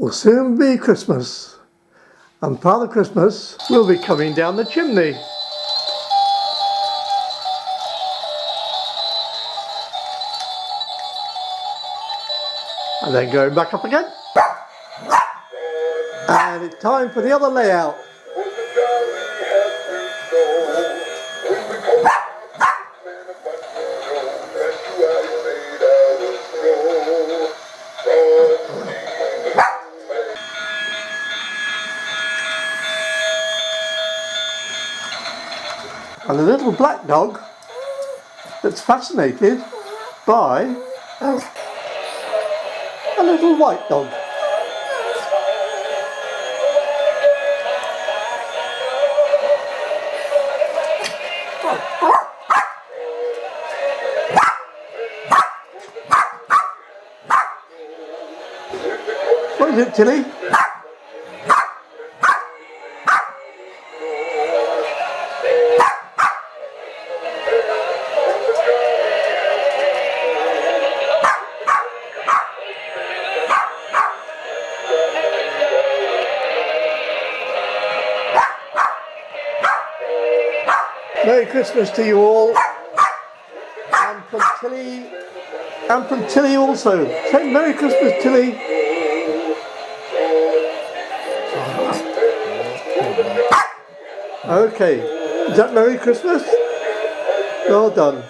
will soon be Christmas, and Father Christmas will be coming down the chimney. And then going back up again. And it's time for the other layout. And a little black dog that's fascinated by a little white dog. What is it, Tilly? Merry Christmas to you all, and from Tilly also. Say Merry Christmas, Tilly. Okay, is that Merry Christmas? Well done.